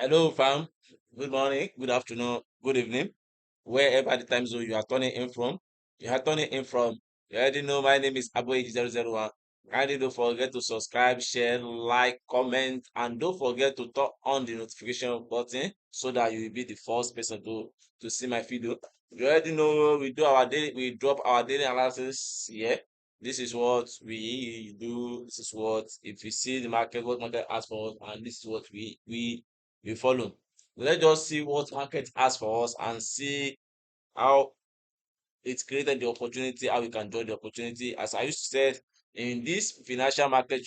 Hello, fam. Good morning, good afternoon, good evening, wherever the time zone you are turning in from. You are turning in from. You already know my name is Abu001. Kindly don't forget to subscribe, share, like, comment, and don't forget to turn on the notification button so that you will be the first person to see my video. You already know we drop our daily analysis here. This is what we do. This is what if you see the market, what market asks for us, and this is what we follow. Let's just see what market has for us and see how it created the opportunity, how we can join the opportunity. As I used to say, in this financial market,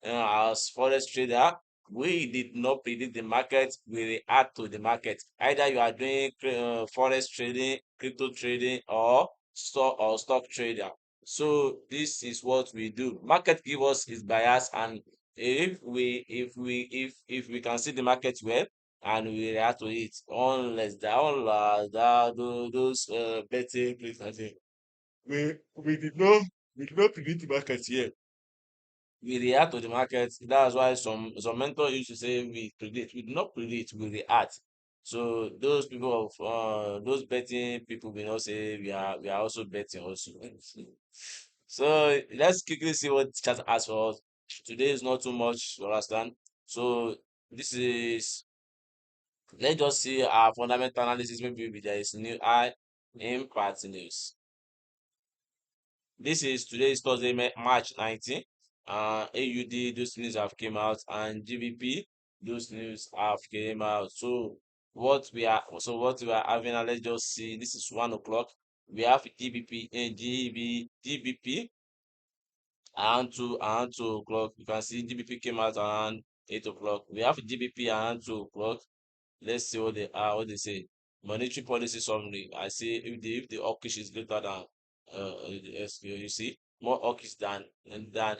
as forex trader, we did not predict the market, we react to the market. Either you are doing forex trading, crypto trading, or stock trader. So this is what we do. Market give us its bias, and if we can see the market well and we react to it, those betting place, I think we did not predict the market here. We react to the market. That's why some mentors used to say we predict. We do not predict, we react. So those betting people will not say we are also betting also. So let's quickly see what the chat has for us. Today is not too much, you understand. So this is let's just see our fundamental analysis. Maybe there is new high in part news. This is today is Thursday, March 19. AUD, those news have came out, and GBP, those news have came out. So what we are having, let's just see. This is 1 o'clock. We have GBP and GBP around 2 o'clock. You can see GBP came out around 8 o'clock. We have GBP around 2 o'clock. Let's see what they say. Monetary policy summary. I say if the hawkish is greater than you see more hawkish than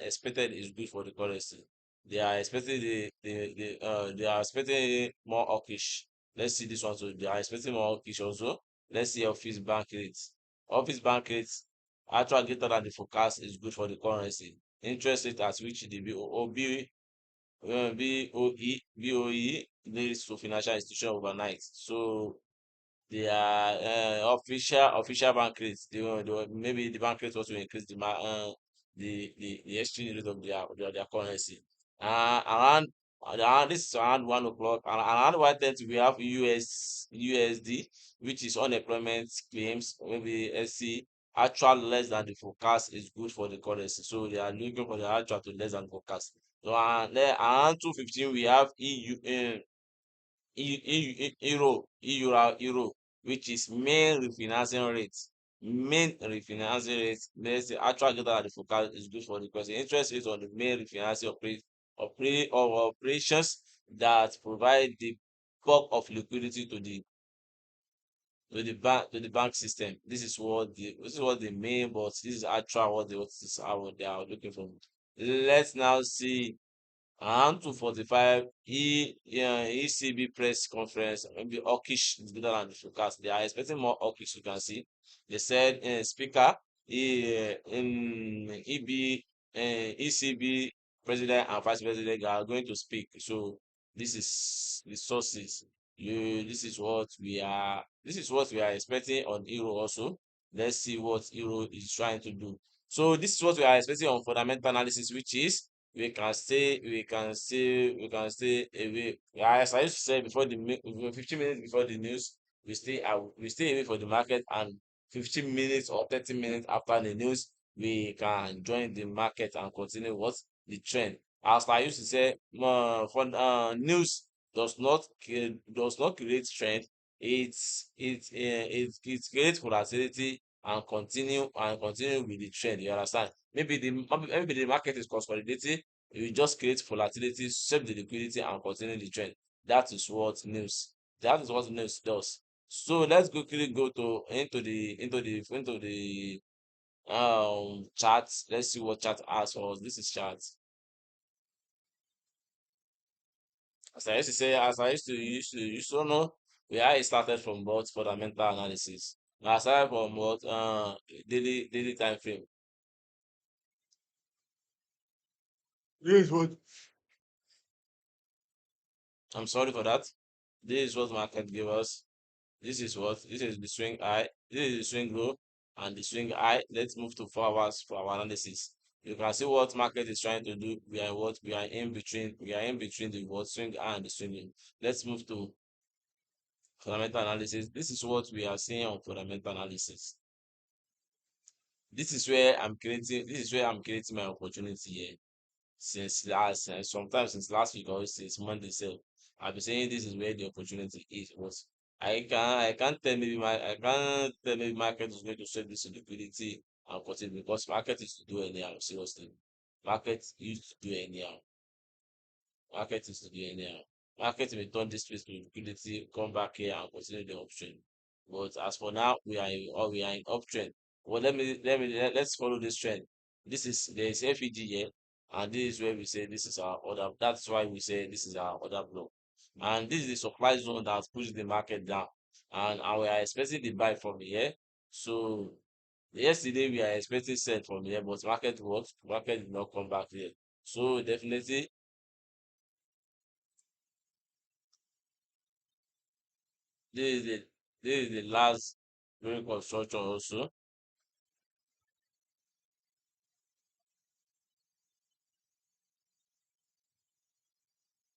expected is good for the currency. They are expecting they are expecting more hawkish. Let's see this one. So they are expecting more hawkish also. Let's see office bank rates. Office bank rates actual greater than the forecast is good for the currency. Interest rate at which the BOE leads to financial institution overnight. So they are official bank rates. Maybe the bank rate also increase the exchange rate of their currency. Around this is around 1 o'clock. And around 1:30 we have USD, which is unemployment claims. Maybe SC actual less than the forecast is good for the currency. So they are looking for the actual to less than forecast. So and then around 2:15 we have euro, which is main refinancing rate. Main refinancing rate, let's say actual data at the forecast is good for the question. Interest rate on the main refinancing operations that provide the bulk of liquidity to the bank system. This is what the main, but this is actual what they are looking for. Let's now see around 2:45 ECB press conference. Maybe hawkish is better than the forecast. They are expecting more hawkish. You can see they said speaker ECB president and vice president are going to speak. So this is the sources. This is what we are expecting on euro also. Let's see what euro is trying to do. So this is what we are expecting on fundamental analysis, which is we can stay away. As I used to say 15 minutes before the news, we stay away from the market, and 15 minutes or 30 minutes after the news, we can join the market and continue what the trend. As I used to say, for news does not create trend. It creates volatility and continue with the trend. You understand? Maybe the market is consolidating. You just create volatility, save the liquidity, and continue the trend. That is what news. That is what news does. So let's quickly go to into the charts. Let's see what chart has for us. This is chart. As I used to know where I started from what fundamental analysis. I started from what daily time frame. Yes, what I'm sorry for that. This is what market give us. This is the swing high, this is the swing low, and the swing high. Let's move to 4 hours for our analysis. You can see what market is trying to do. We are in between. We are in between the what swing high and the swing low. Let's move to fundamental analysis. This is what we are seeing on fundamental analysis. This is where I'm creating. This is where I'm creating my opportunity here. Since last, sometimes since last week or since Monday, so I've been saying this is where the opportunity is. But I can't tell maybe I can't tell maybe market is going to sell this liquidity and continue because market is to do anyhow. Seriously, market used to do anyhow. Market is to do anyhow. Market may turn this place to liquidity, come back here and continue the uptrend. But as for now, we are in uptrend. Well, let's follow this trend. There is FEG here, and this is where we say this is our order. That's why we say this is our order block. And this is the supply zone that pushes the market down. And we are expecting the buy from here. So yesterday we are expecting sell from here, but market did not come back here. So definitely this is the last reconstruction also.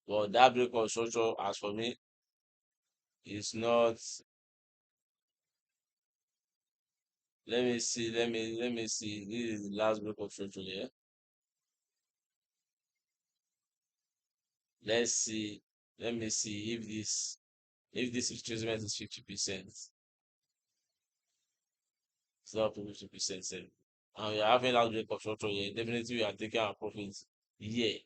But that reconstruction, as for me, is not. Let me see. This is the last reconstruction here. Let's see. Let me see if this retracement is 50%. It's not 50%. And we are having that reconstruction here. Definitely, we are taking our profit here.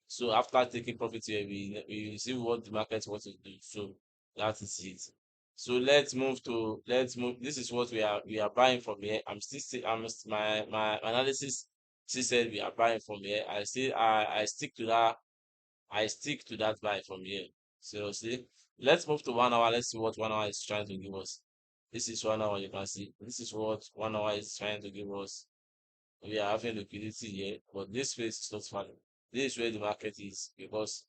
So after taking profit here, we see what the market wants to do. So that is it. So let's move. This is what we are buying from here. My analysis still said we are buying from here. I stick to that. I stick to that buy from here. Seriously. Let's move to 1 hour. Let's see what 1 hour is trying to give us. This is 1 hour, you can see. This is what 1 hour is trying to give us. We are having liquidity here, but this phase is not fine. This is where the market is because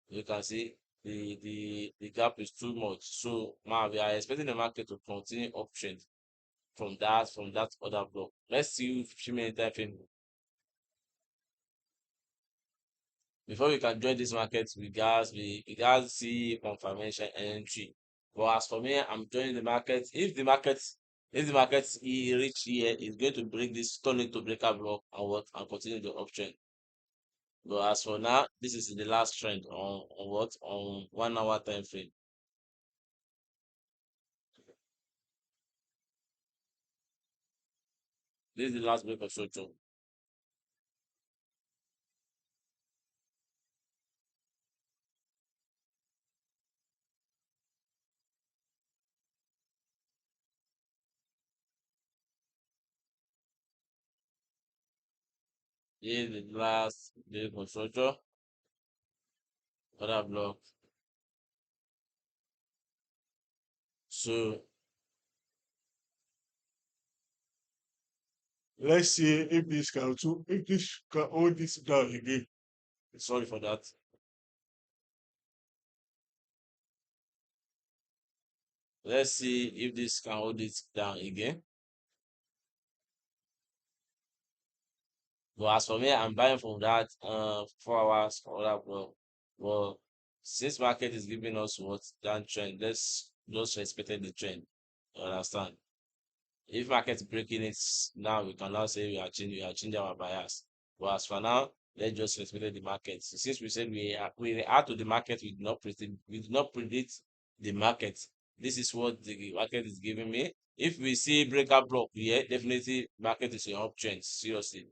you can see the gap is too much. So now we are expecting the market to continue uptrend from that other block. Let's see if 50 minute time frame before we can join this market. We guys see confirmation entry. But as for me, I'm joining the market. If the market reach here, it's going to break this turn into breaker block and continue the uptrend. But as for now, this is the last trend on 1 hour time frame. This is the last break of structure. This is the last break of structure. Other block. So let's see if this can hold this down again. Sorry for that. Let's see if this can hold it down again. But as for me, I'm buying from that 4 hours for that block. Well, since market is giving us what that trend, let's just respect the trend. You understand? If market breaking it now, we can now say we are changing our bias. But as for now, let's just respect the market. So since we said we react to the market, we did not predict the market. This is what the market is giving me. If we see breaker block here, definitely market is in uptrend. Seriously,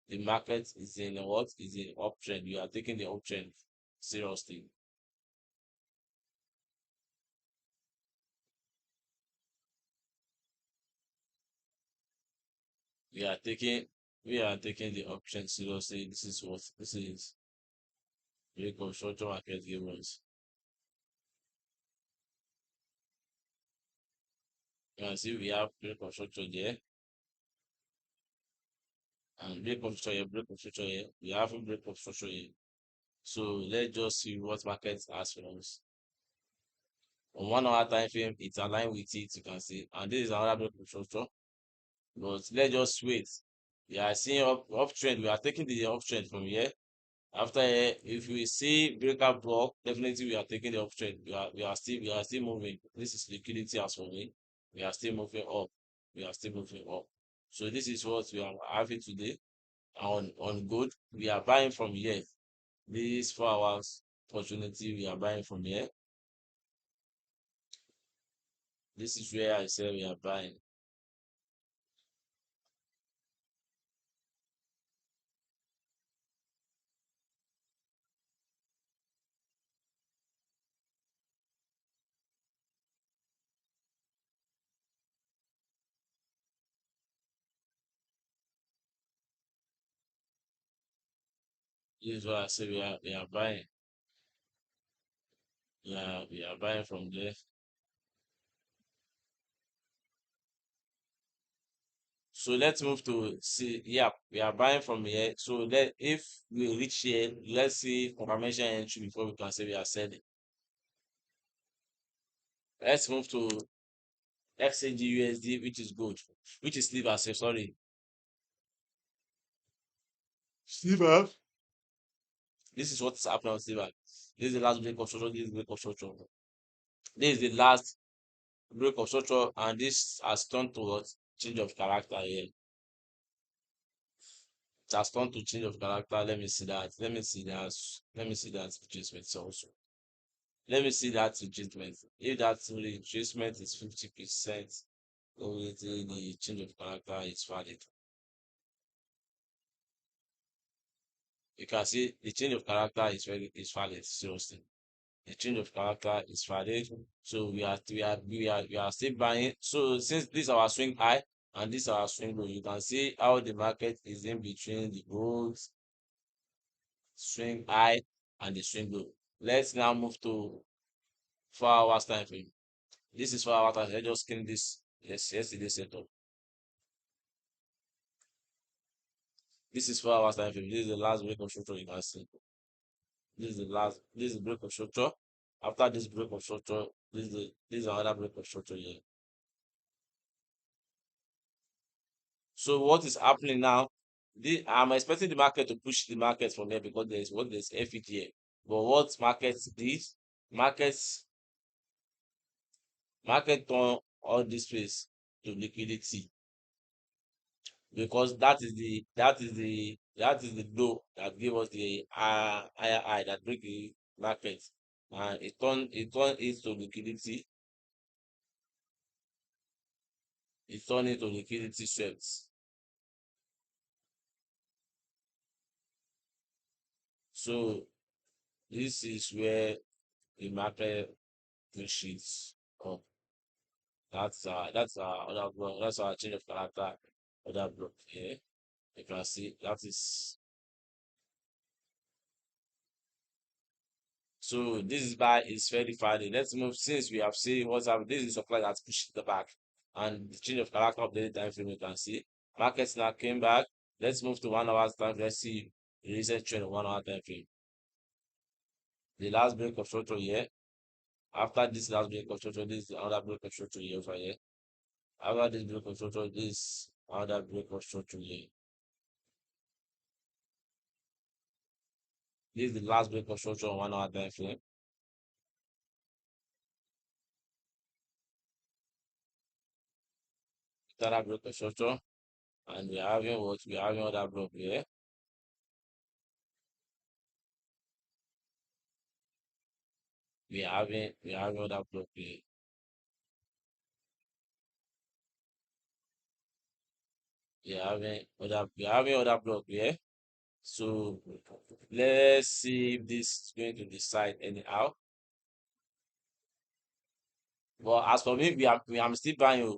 the market is in a what? Is in uptrend. You are taking the uptrend seriously. We are taking we are taking the uptrend seriously. This is reconstruction market give us. You can see we have reconstruction there and reconstruction here, reconstruction here. We have reconstruction here. So let's just see what market has for us. On 1 hour time frame, it's aligned with it, you can see, and this is another block of structure. But let's just wait. We are seeing uptrend. We are taking the uptrend from here. After here, if we see breakout block, definitely we are taking the uptrend. We are still moving. This is liquidity as for me. We are still moving up. We are still moving up. So this is what we are having today. On gold, we are buying from here. This 4 hours opportunity, we are buying from here. This is where I say we are buying. This is what I say we are buying. Yeah, we are buying from there. So let's move to see. Yeah, we are buying from here. So if we reach here, let's see confirmation entry before we can say we are selling. Let's move to XAGUSD, which is gold, which is silver. Sorry, silver. This is what is happening on silver. This is the last break of structure. This is break of structure. This is the last break of structure, and this has turned towards change of character here. It has turned to change of character. Let me see that. Let me see that. Let me see that adjustment also. Let me see that retracement. If that retracement is 50%, obviously the change of character is valid. You can see the change of character is valid. Seriously, the change of character is valid. So we are still buying. So since this is our swing high and this is our swing low, you can see how the market is in between the gold swing high and the swing low. Let's now move to 4 hours time frame. This is 4 hours time. Let's just skin this. Yes, yesterday setup. This is 4 hours time frame. This is the last break of structure you can see. This is the break of structure. After this break of structure, this is another break of structure here. So what is happening now? I'm expecting the market to push the market from here because there's FET here. But what markets did, markets market turn all this place to liquidity, because that is the low that gave us the higher high that break the market, and it turned it to liquidity. It turned into liquidity swept. So this is where the market pushes up. That's other block. That's our change of character other block here. You can see that is. So this is by is very Friday. Let's move since we have seen what's happening. This is supply that's pushed the back, and the change of character of the time frame you can see. Markets now came back. Let's move to 1 hour time. Let's see the recent trend of 1 hour time frame. The last break of structure here. After this last break of structure, this is another break of structure here over here. After this break of structure, this another break of structure here. This is the last break of structure on 1 hour time frame. Another break of structure, and we are having what we are having other block here. We are having other block here. We are having other block here. So let's see if this is going to decide anyhow. But as for me, I'm still buying.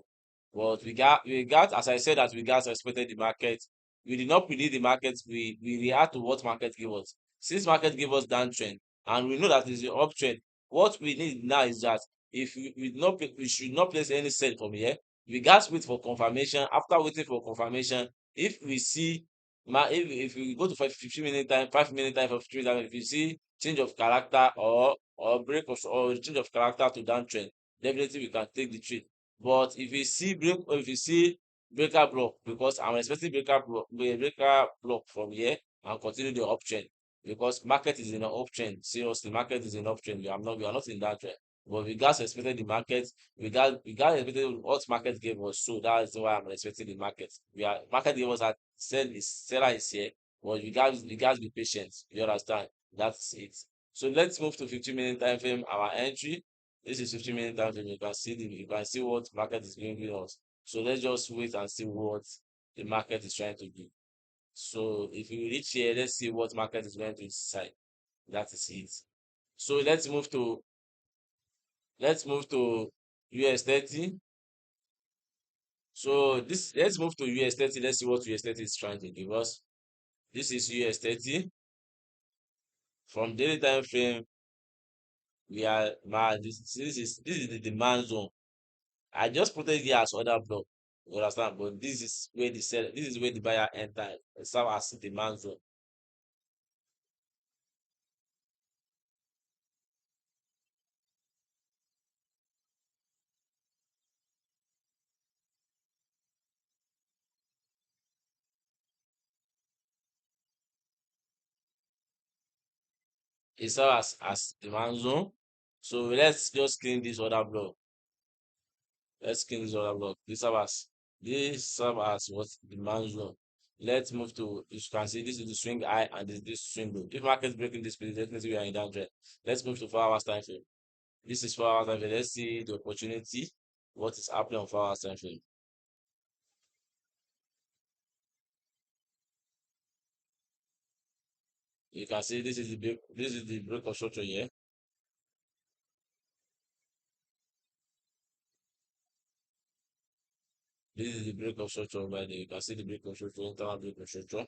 But we got as I said that we got expected the market. We did not predict the market. We react to what market gave us. Since market gave us downtrend and we know that it's the uptrend, what we need now is that if we should not place any sell from here. We got to wait for confirmation. After waiting for confirmation, if we see If you go to 15 minute time, 5 minute time, for 15 minute time, if you see change of character or break or change of character to downtrend, definitely we can take the trade. But if you see breaker block, because I'm expecting breaker block from here and continue the uptrend, because market is in an uptrend. Seriously, market is in uptrend. We are not in that trend. But we guys expected the market, we guys expected what market gave us. So that is why I'm expecting the market. Market gave us that seller is here, but you guys be patient. You understand? That's it. So let's move to 15 minute time frame. Our entry. This is 15 minute time frame. You can see what market is giving us. So let's just wait and see what the market is trying to do. So if we reach here, let's see what market is going to decide. That is it. So let's move to US 30. So this let's move to US 30. Let's see what US 30 is trying to give us. This is US 30 from daily time frame. We are man, this is the demand zone. I just put it here as order block. You understand? But this is where the buyer enter. It serve as demand zone. It serve as demand zone. So let's just clean this order block. Let's clean this order block. This serve as what demand zone. Let's move to, you can see this is the swing high and this swing low. If market is breaking this place, definitely we are in downtrend. Let's move to 4 hours time frame. This is 4 hours time frame. Let's see the opportunity. What is happening on 4 hours time frame? You can see this is the break of structure here. This is the break of structure over there. You can see the break of structure, internal break of structure.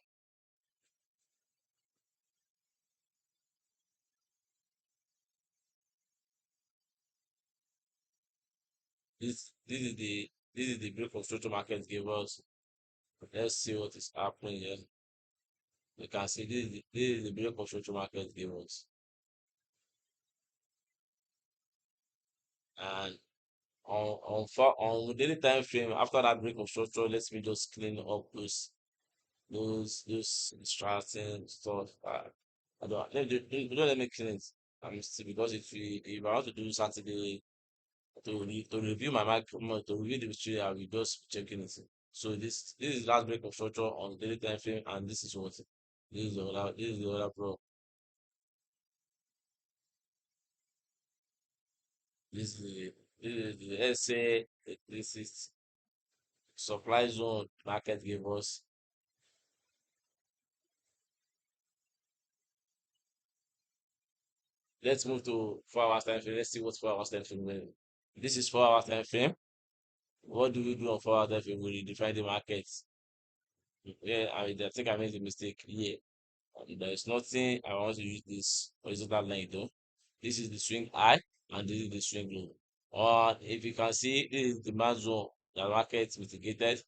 This is the break of structure market gave us. Let's see what is happening here. You can see this is the break of structure market gave us. And on daily time frame, after that break of structure, let me just clean up those distracting stuff. I don't let me clean it. I'm still, because if I want to do Saturday to review my mic to review the trade, I will just be checking it. So this is last break of structure on daily time frame, and this is the other pro. This is the let's say this is supply zone market gave us. Let's move to 4 hours time frame. Let's see what 4 hours time frame means. This is 4 hours time frame. What do we do on 4 hours time frame? We redefine the market. Yeah, I think I made a mistake here. There is nothing I want to use this horizontal line though. This is the swing high and this is the swing low. Or if you can see, this is the demand zone. The market mitigated.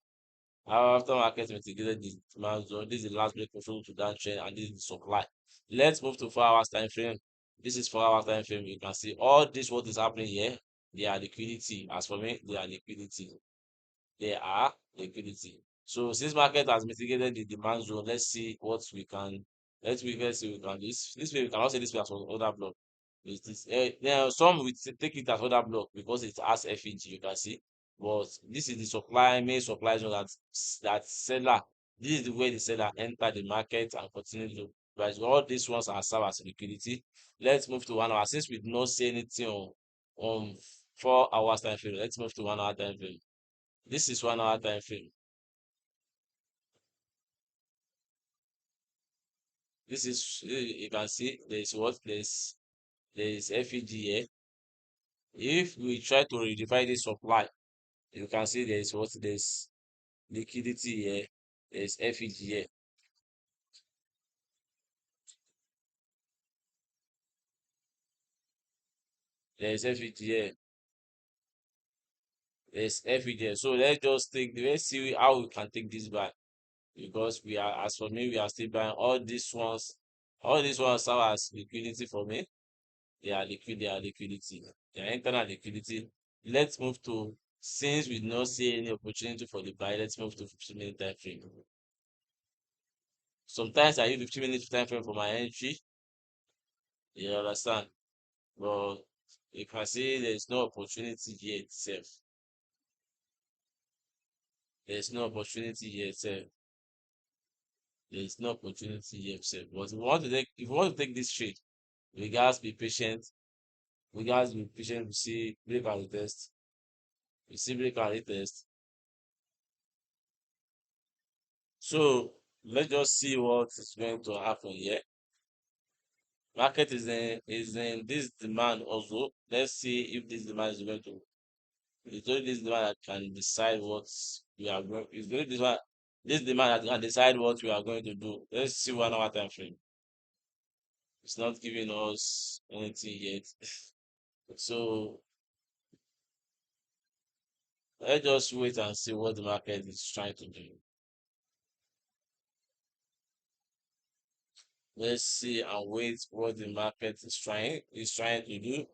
After market mitigated the demand zone, this is the last break control to downtrend, and this is the supply. Let's move to 4 hours time frame. This is 4 hours time frame. You can see all this what is happening here. They are liquidity. As for me, they are liquidity. They are liquidity. So since market has mitigated the demand zone, let's see we can this way we cannot say this way as other block. Some will take it as other block because it has FEG, you can see. But this is the main supply zone that seller. This is the way the seller enter the market and continue to price. All these ones are serve as liquidity. Let's move to 1 hour. Since we did not say anything on 4 hours time frame, let's move to 1 hour time frame. This is 1 hour time frame. This is you can see there is FEG here. If we try to redefine this supply, you can see there's liquidity here, there's FEG here, there's FEG here, there's FEG here. So let's see how we can take this back. because we are, as for me, we are still buying all these ones. All these ones serve as liquidity for me. They are liquid, they are liquidity. They are internal liquidity. Let's move to, since we do not see any opportunity for the buy, let's move to 15-minute time frame. Sometimes I use 15-minute time frame for my entry. You understand? But you can see there's no opportunity here itself. There's no opportunity here itself. There's no opportunity here itself. But if we want to take this trade, we guys be patient. We guys be patient. We see break and retest. We see break and retest. So let's just see what is going to happen here. Market is in this demand also. Let's see if this demand is going to. It's only this demand that can decide what we are going. It's only this demand that can decide what we are going to do. Let's see 1 hour time frame. It's not giving us anything yet. So let's just wait and see what the market is trying to do. Let's see and wait what the market is trying to do.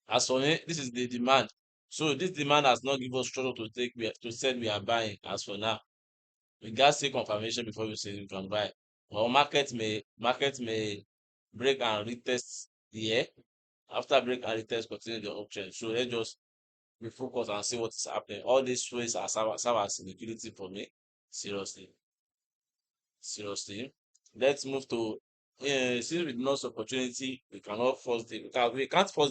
As for me, this is the demand. So this demand has not given us structure to say we are buying as for now. We got see confirmation before we say we can buy. Or market may break and retest here. After break and retest, continue the uptrend. So let's just be focused and see what is happening. All these trades are serve as liquidity for me. Seriously. Seriously. Let's move to, since with no opportunity, we can't force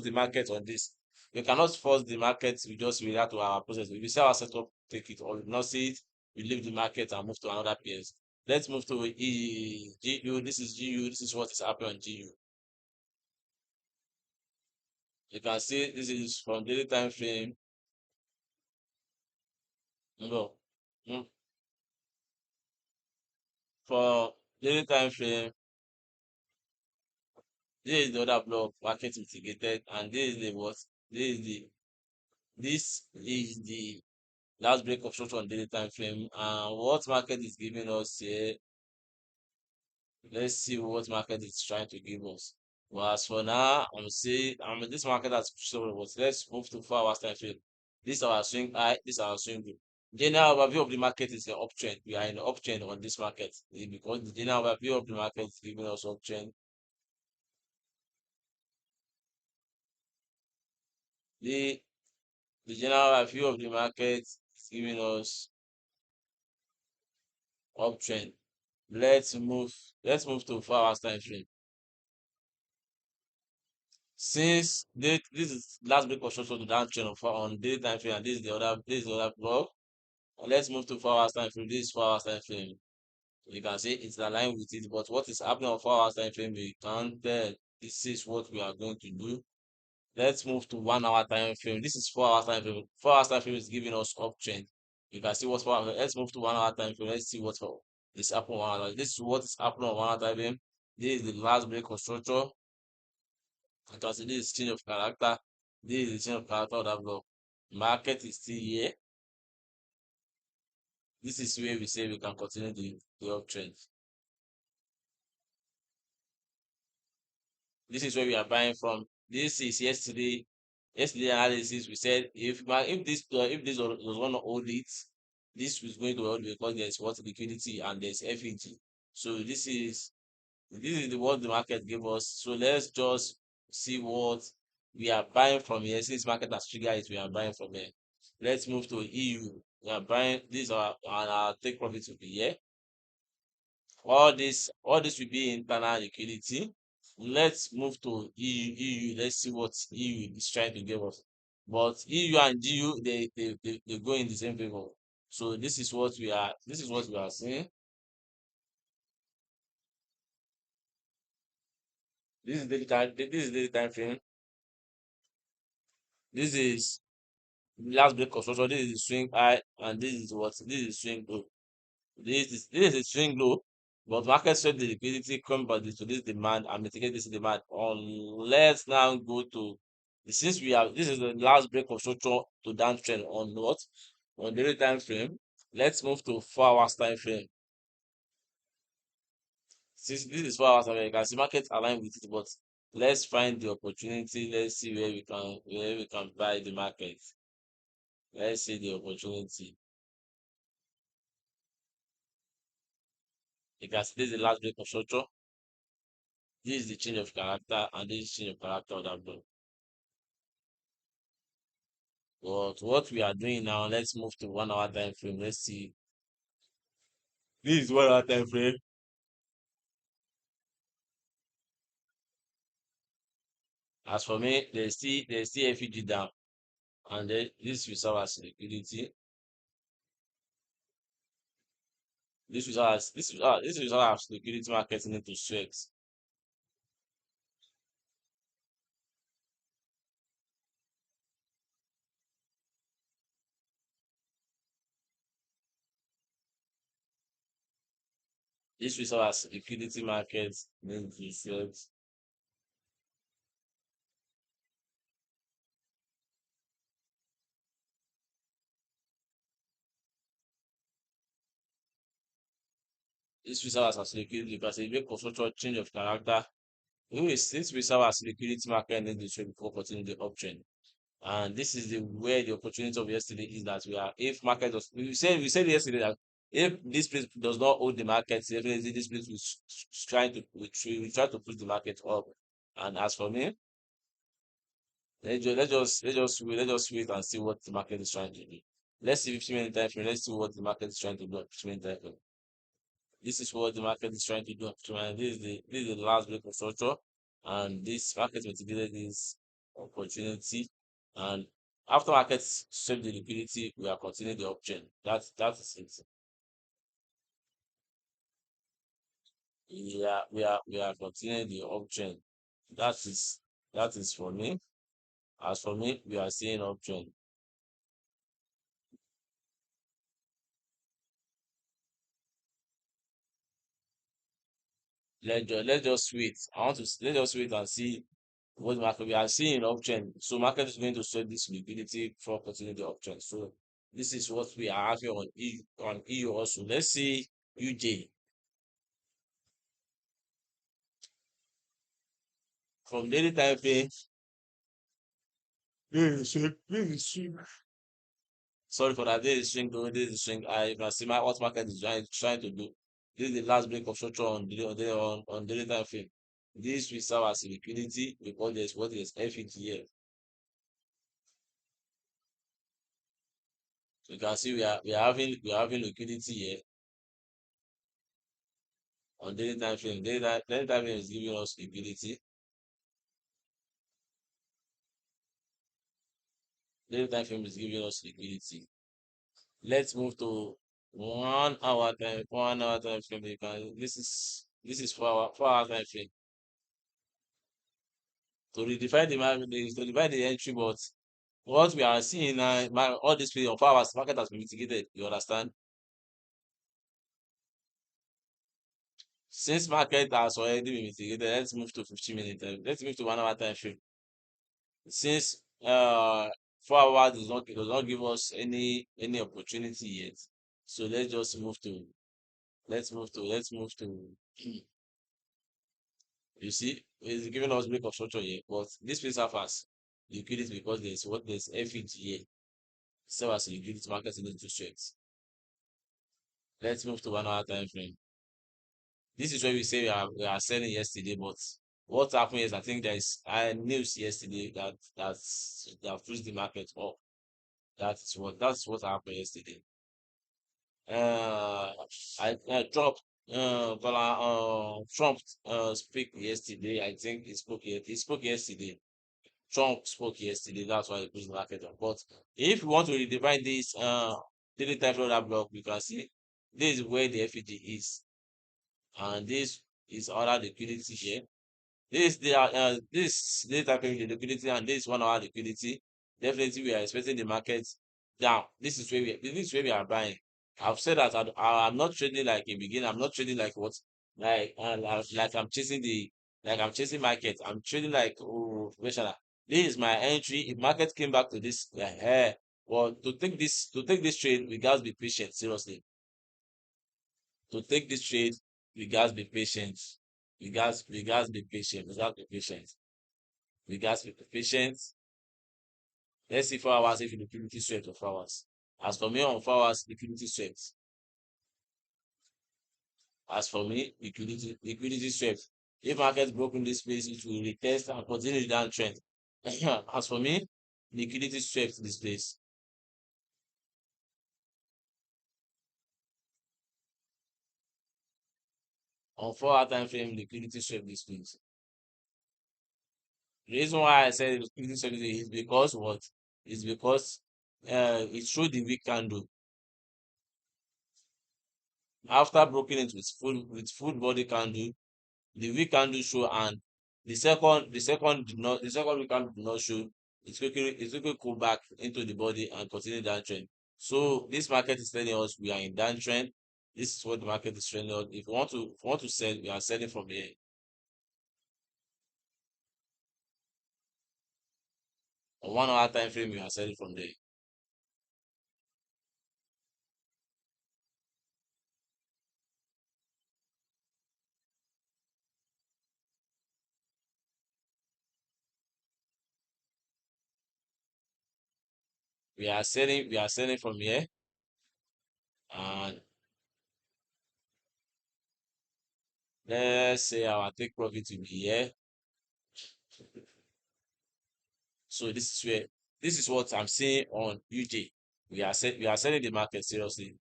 the market on this. We cannot force the market, we just react to our process. If we see our setup, take it, or we not see it, we leave the market and move to another PS. Let's move to GU. This is GU. This is what is happening on GU. You can see this is from daily time frame. No. Mm. For daily time frame, this is the other block, market mitigated, and this is the what? This is the this is the last break of structure on daily time frame. And what market is giving us here, let's see what market is trying to give us. Well, as for now, this market has shown what. Let's move to 4 hours time frame. This is our swing high, this is our swing low. General overview of the market is an uptrend. We are in an uptrend on this market, because the general overview of the market is giving us uptrend. The the general overview of the market is giving us uptrend. Let's move to 4 hours time frame. Since this is last break of structure to downtrend on daily time frame, and this is the other block. Let's move to 4 hours time frame. This is 4 hours time frame. You can see it's aligned with it, but what is happening on 4 hours time frame, we can't tell. This is what we are going to do. Let's move to 1 hour time frame. This is 4 hours time frame. 4 hours time frame is giving us uptrend. You can see what's 4 hours. Let's move to 1 hour time frame. Let's see what's is happening on 1 hour. This is what is happening on 1 hour time frame. This is the last break of structure. You can see this is change of character. This is the change of character of that block. Market is still here. This is where we say we can continue the uptrend. This is where we are buying from. This is yesterday analysis. We said if this was going to hold it, this was going to hold because there's what liquidity and there's FEG. So this is what the market gave us. So let's just see what we are buying from here. Since market has triggered it, we are buying from here. Let's move to EU. We are buying this, and our take profit will be here. All this will be internal liquidity. Let's move to EU. Let's see what EU is trying to give us. But EU and GU, they go in the same favor. So this is what we are seeing. This is daily time frame. This is last break of structure. This is the swing high, and this is swing low. This is a swing low, but market showed the liquidity come by to this demand and mitigate this demand. Let's now go to Since we have this is the last break of structure to downtrend on what? On daily time frame. Let's move to 4 hours time frame. Since this is 4 hours time frame, you can see market align with it, but let's find the opportunity. Let's see where we can buy the market. Let's see the opportunity. You can see this is the last break of structure. This is the change of character, and this is change of character of that block. But what we are doing now, let's move to 1 hour time frame. Let's see. This is 1 hour time frame. As for me, there's still FEG down, and then this will serve as liquidity. This will serve as liquidity market into sweats. This will serve as liquidity market into sweats. This will serve as liquidity because it make construction change of character. Anyways, this will serve as liquidity market into sweat before continuing the uptrend. And this is the where the opportunity of yesterday is that we are if market does we said yesterday that if this place does not hold the market, definitely this place is trying to we try to push the market up. And as for me, let's just wait and see what the market is trying to do. Let's see 15-minute time frame. Let's see what the market is trying to do at 15-minute time frame. This is what the market is trying to do. This is the last break of structure, and this market mitigated this opportunity. And after markets save the liquidity, we are continuing the uptrend. That is it. Yeah, we are continuing the uptrend. That is for me. As for me, we are seeing uptrend. Let's just wait. Let's just wait and see what the market we are seeing uptrend. So market is going to sell this liquidity for continuing the uptrend. So this is what we are having on EU also. Let's see UJ from daily time frame. Sorry for that. This is swing going. This is swing. I can see what market is trying to do. This is the last break of structure on daily time frame. This will serve as liquidity because there's what is FET here. So you can see we are having liquidity here on daily time frame. Daily time frame is giving us liquidity. Daily time frame is giving us liquidity. Let's move to 1 hour time. 1 hour time frame. This is 4 hour time frame. To redefine the market, to define the entry, but what we are seeing now, all this period of hours, market has been mitigated. You understand? Since market has already been mitigated, let's move to 15-minute time. Let's move to 1 hour time frame. Since 4 hours does not give us any opportunity yet. So let's move to you see, it's giving us break of structure here, but this place have as liquidity because there's FEG here. So as liquidity market in into strength. Let's move to 1 hour time frame. This is where we say we are selling yesterday, but what happened is I think there is news yesterday that pushed the market up. That's what happened yesterday. Uh, Trump speak yesterday. I think he spoke yesterday. Trump spoke yesterday. That's why he pushed the market up. But if we want to redefine this daily time frame block, we can see this is where the FEG is, and this is other liquidity here. This data frame the liquidity and this 1 hour liquidity. Definitely we are expecting the market down. This is where we are buying. I've said that I'm not trading like a beginner. I'm not trading like what like I'm chasing market. I'm trading like professional. This is my entry. If market came back to this, well, to take this trade, we guys be patient. Seriously, to take this trade, we guys be patient. We guys be patient. We guys be patient. We guys be patient. Let's see 4 hours if liquidity swept of 4 hours. As for me on 4 hours, liquidity swept. As for me, liquidity swept. If market broken this place, it will retest and continue the downtrend. As for me, liquidity swept this place. On 4 hour time frame, liquidity swept this place. The reason why I said liquidity swept this place is because what? Is because it showed the weak candle. After broken it with full body candle, the weak candle show, and the second weak candle did not show. It's quickly go back into the body and continue downtrend. So this market is telling us we are in downtrend. This is what the market is telling us. If we want to sell, we are selling from here. On 1 hour time frame, we are selling from there. We are selling from here, and let's say our take profit will be here. So this is what I'm seeing on UJ. We are selling the market seriously.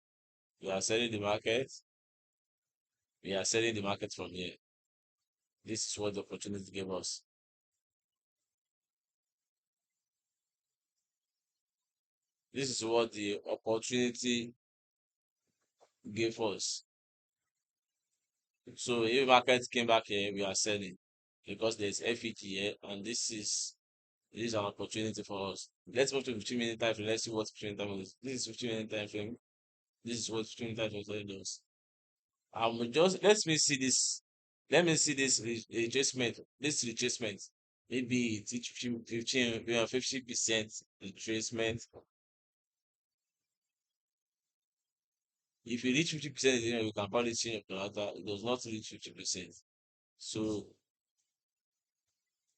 We are selling the market. We are selling the market from here. This is what the opportunity gave us. This is what the opportunity gave us. So if market came back here, we are selling because there's FET here, and this is an opportunity for us. Let's move to 15-minute time frame. Let's see what 15-minute time frame is. This is 15-minute time frame. This is what 15-minute time frame does. Just let me see this. Let me see this retracement. This retracement. Maybe it's 50% retracement. If you reach 50%, you can probably change your character. It does not reach 50%. So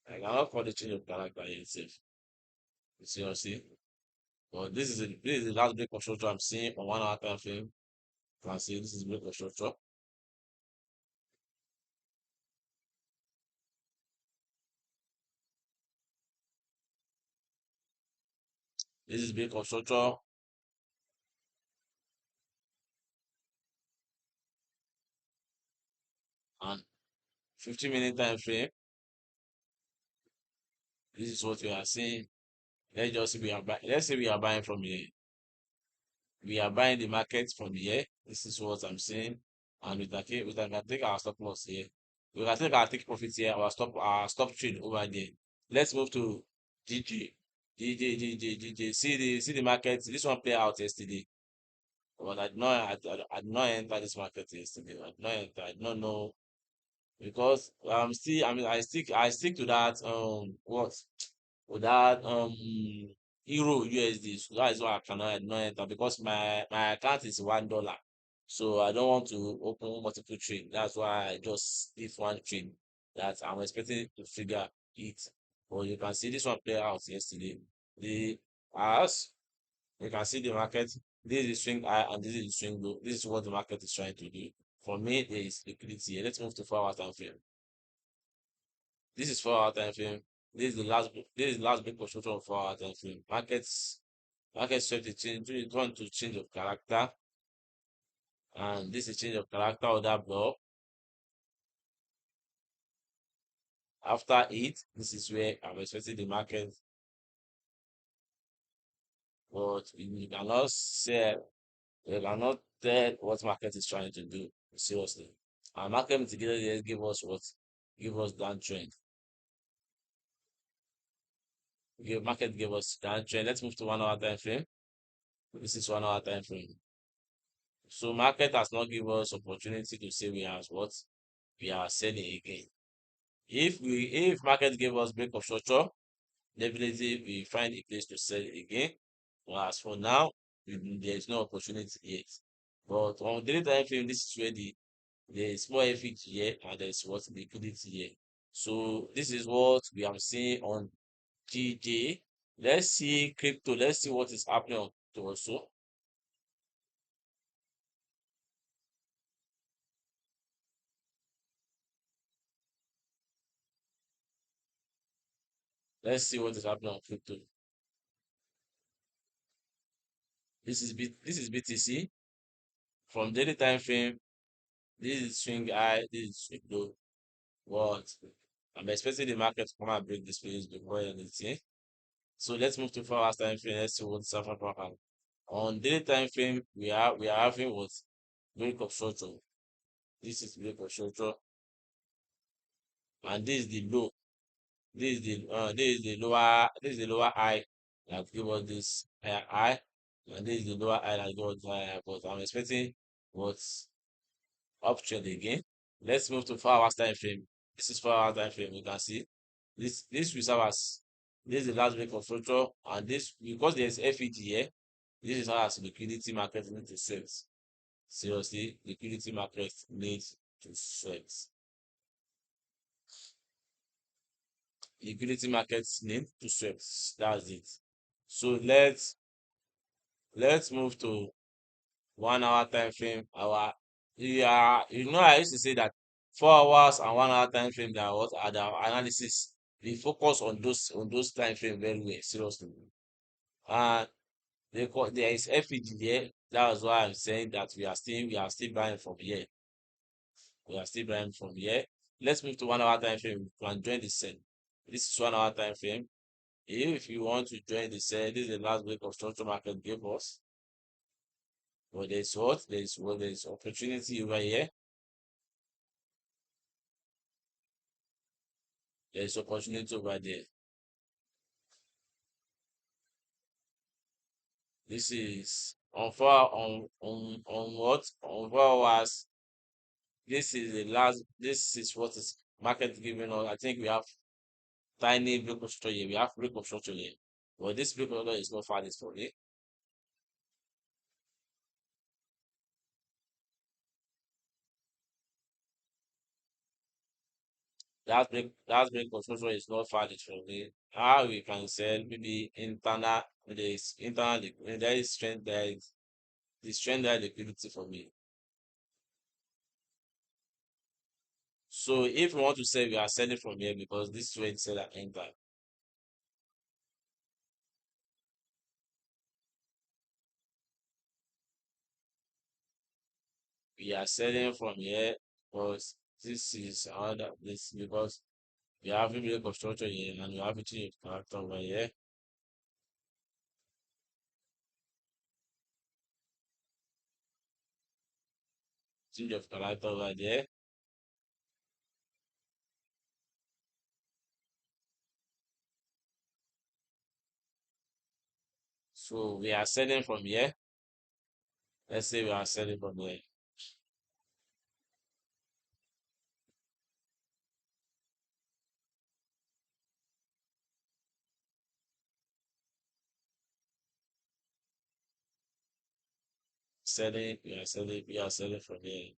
I cannot call the change of character itself. You see what I'm saying? But this is the last break of structure I'm seeing on 1 hour time frame. You can see this is break of structure. This is break of structure. And 15-minute time frame. This is what we are seeing. Let's say we are buying from here. We are buying the market from here. This is what I'm saying. And we can take our stop loss here. We can take our take profit here, our stop trade over there. Let's move to GG. GG. See the market. This one play out yesterday. But I did not enter this market yesterday. I did not know, because I stick to that what with that euro USD. So that is why I did not enter, because my account is $1. So I don't want to open multiple trade. That's why I just leave one trade that I'm expecting to figure it. But you can see this one play out yesterday. The as you can see the market, this is the swing high and this is the swing low. This is what the market is trying to do. For me, there is liquidity here. Let's move to 4 hour time frame. This is 4 hour time frame. This is the last big construction of 4 hour time frame. Markets swept the change, want to change of character, and this is change of character of that block. After it, this is where I'm expecting the market, but we cannot say, we cannot tell what market is trying to do. Seriously, our market together give us what? Give us downtrend. Market gave us downtrend. Let's move to 1 hour time frame. This is 1 hour time frame. So market has not given us opportunity to say we are selling again. If market gave us break of structure, definitely we find a place to sell it again. But as for now, there is no opportunity yet. But on daily time frame, this is where there is more effect here and there is what liquidity here. So this is what we are seeing on GJ. Let's see crypto. Let's see what is happening on crypto also. Let's see what is happening on crypto. This is BTC from daily time frame. This is swing high. This is swing low. But I'm expecting the market to come and break this place before anything. So let's move to 4 hours time frame. Let's see what San Francisco. On daily time frame, we are having what break of structure. This is break of structure, and this is the low. This is the lower high that give us this high, and this is the lower high that give us high. But I'm expecting what's uptrend again. Let's move to 4 hours time frame. This is 4 hours time frame. You can see this will serve as this is the last break of structure, and this because there's FEG here. This is how as liquidity market needs to set. Seriously, liquidity market needs to set. Liquidity markets need to sweat. That's it. So let's move to 1 hour time frame. Our yeah, I used to say that 4 hours and 1 hour time frame that what are the analysis. We focus on those time frame very well, seriously. And there is FEG there. That's why I'm saying that we are still buying from here. We are still buying from here. Let's move to 1 hour time frame. You can join the same. This is 1 hour time frame. If you want to join the sale, this is the last week of structure market gave us. But there's what? There's opportunity over here. There's opportunity over there. This is on what? On 4 hours. This is the last this is what is market giving us. I think we have tiny break of structure here. We have break of structure here. But this break of structure is not far this for me. That break of structure is not far this for me. How we can sell maybe internal there is internal there is strength there is the strength there liquidity for me. So if we want to sell, we are selling from here because this is where the seller enter. We are selling from here because this is another this because we have a break of structure here and we have a change of character over here. Change of character over there. So we are selling from here. Let's say we are selling from here. We are selling from here.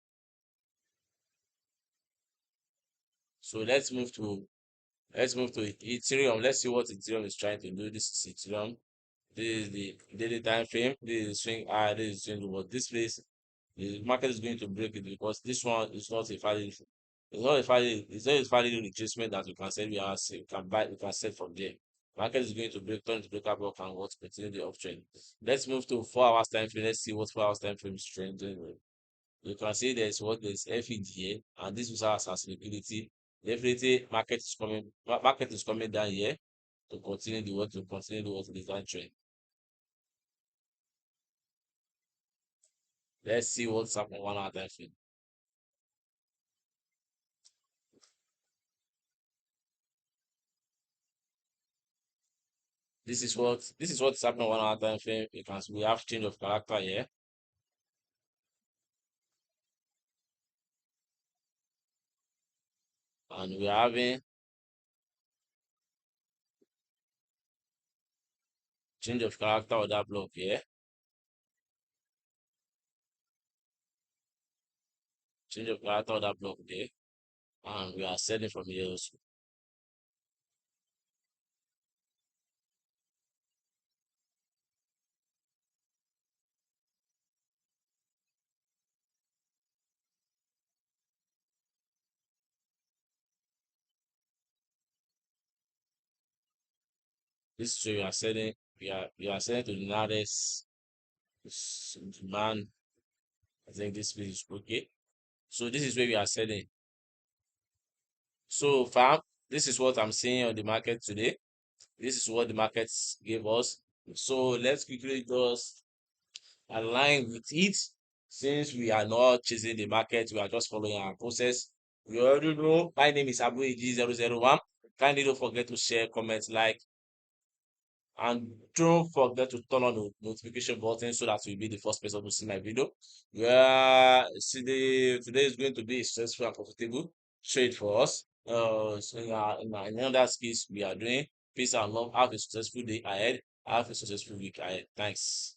So let's move to Ethereum. Let's see what Ethereum is trying to do. This is Ethereum. This is the daily time frame. This is swing high. This is swing low. This place, the market is going to break it because this one is not a valid. It's not a valid. It's not a valid retracement that we can say we can buy. We can sell from there. Market is going to break, turn to break up block and what continue the uptrend. Let's move to 4 hours time frame. Let's see what 4 hours time frame is trending. You can see there's FEDA and this was as liquidity. Definitely market is coming down here to continue the what design trend. Let's see what's up on 1 hour time frame. This is what's happening on 1 hour time frame. You can see we have change of character here. And change of character of that block here. Change of character of that block there. And we are selling from here also. This is where we are selling. We are selling to the nearest demand. I think this place is okay. So this is where we are selling. So fam, this is what I'm seeing on the market today. This is what the markets gave us. So let's quickly just align with it. Since we are not chasing the market, we are just following our process. You already know my name is AbuAG001. Kindly don't forget to share, comment, like, and don't forget to turn on the notification button so that you'll be the first person to see my video. Yeah, today is going to be a stressful and profitable trade for us. So in other skills we are doing. Peace and love. Have a successful day ahead. Have a successful week ahead. Thanks.